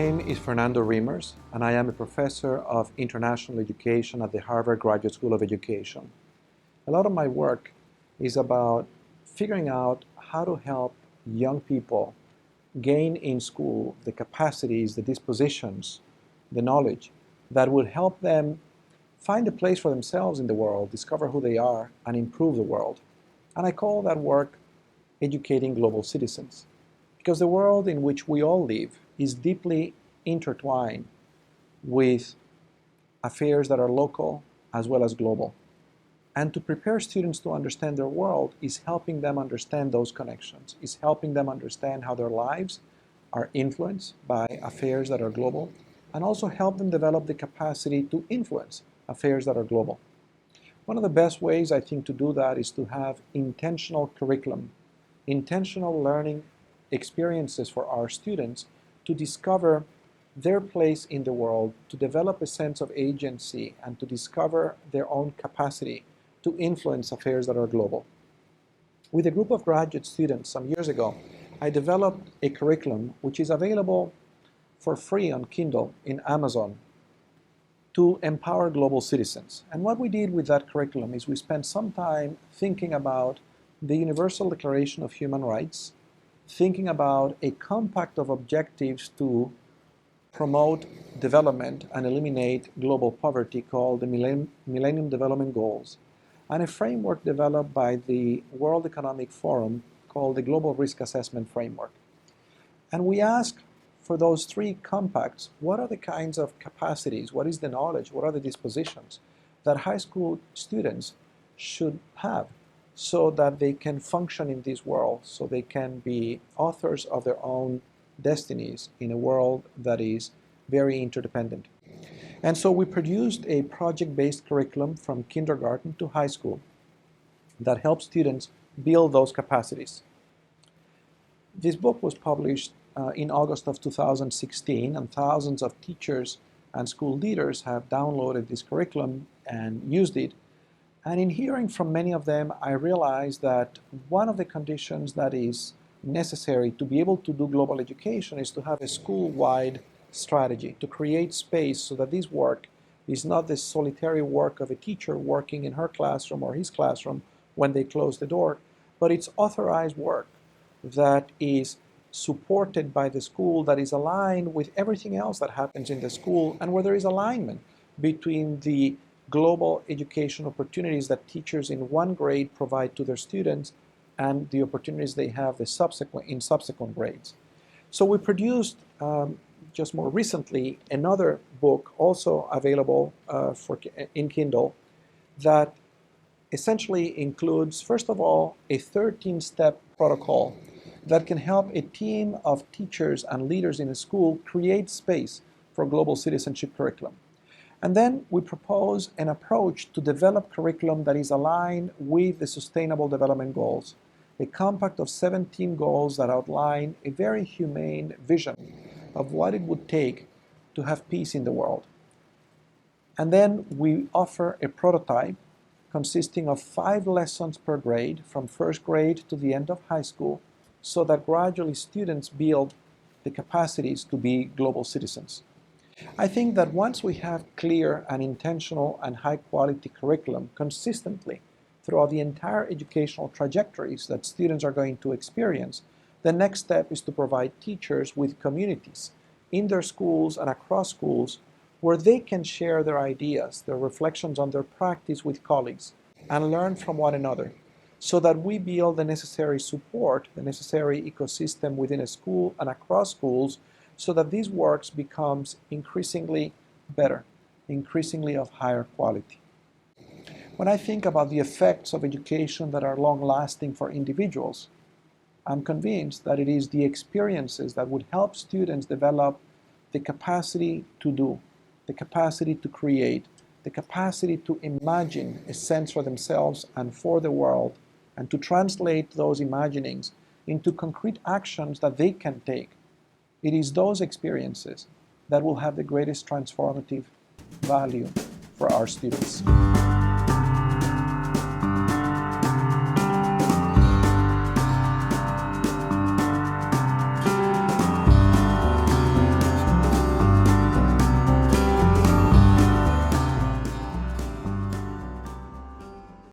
name is Fernando Reimers, and I am a professor of international education at the Harvard Graduate School of Education. A lot of my work is about figuring out how to help young people gain in school the capacities, the dispositions, the knowledge that would help them find a place for themselves in the world, discover who they are, and improve the world. And I call that work educating global citizens, because the world in which we all live is deeply intertwined with affairs that are local as well as global. And to prepare students to understand their world is helping them understand those connections, is helping them understand how their lives are influenced by affairs that are global, and also help them develop the capacity to influence affairs that are global. One of the best ways, I think, to do that is to have intentional curriculum, intentional learning experiences for our students to discover their place in the world, to develop a sense of agency, and to discover their own capacity to influence affairs that are global. With a group of graduate students some years ago, I developed a curriculum which is available for free on Kindle in Amazon to empower global citizens. And what we did with that curriculum is we spent some time thinking about the Universal Declaration of Human Rights, thinking about a compact of objectives to promote development and eliminate global poverty called the Millennium Development Goals, and a framework developed by the World Economic Forum called the Global Risk Assessment Framework. And we asked for those three compacts, what are the kinds of capacities, what is the knowledge, what are the dispositions that high school students should have so that they can function in this world, so they can be authors of their own destinies in a world that is very interdependent. And so we produced a project-based curriculum from kindergarten to high school that helps students build those capacities. This book was published in August of 2016, and thousands of teachers and school leaders have downloaded this curriculum and used it. And in hearing from many of them, I realized that one of the conditions that is necessary to be able to do global education is to have a school-wide strategy, to create space so that this work is not the solitary work of a teacher working in her classroom or his classroom when they close the door, but it's authorized work that is supported by the school, that is aligned with everything else that happens in the school, and where there is alignment between the global education opportunities that teachers in one grade provide to their students and the opportunities they have in subsequent grades. So we produced just more recently another book also available in Kindle that essentially includes, first of all, a 13-step protocol that can help a team of teachers and leaders in a school create space for global citizenship curriculum. And then we propose an approach to develop curriculum that is aligned with the Sustainable Development Goals, a compact of 17 goals that outline a very humane vision of what it would take to have peace in the world. And then we offer a prototype consisting of 5 lessons per grade from first grade to the end of high school, so that gradually students build the capacities to be global citizens. I think that once we have clear and intentional and high-quality curriculum consistently throughout the entire educational trajectories that students are going to experience, the next step is to provide teachers with communities in their schools and across schools where they can share their ideas, their reflections on their practice with colleagues, and learn from one another, so that we build the necessary support, the necessary ecosystem within a school and across schools, so that these works becomes increasingly better, increasingly of higher quality. When I think about the effects of education that are long-lasting for individuals, I'm convinced that it is the experiences that would help students develop the capacity to do, the capacity to create, the capacity to imagine a sense for themselves and for the world, and to translate those imaginings into concrete actions that they can take. It is those experiences that will have the greatest transformative value for our students.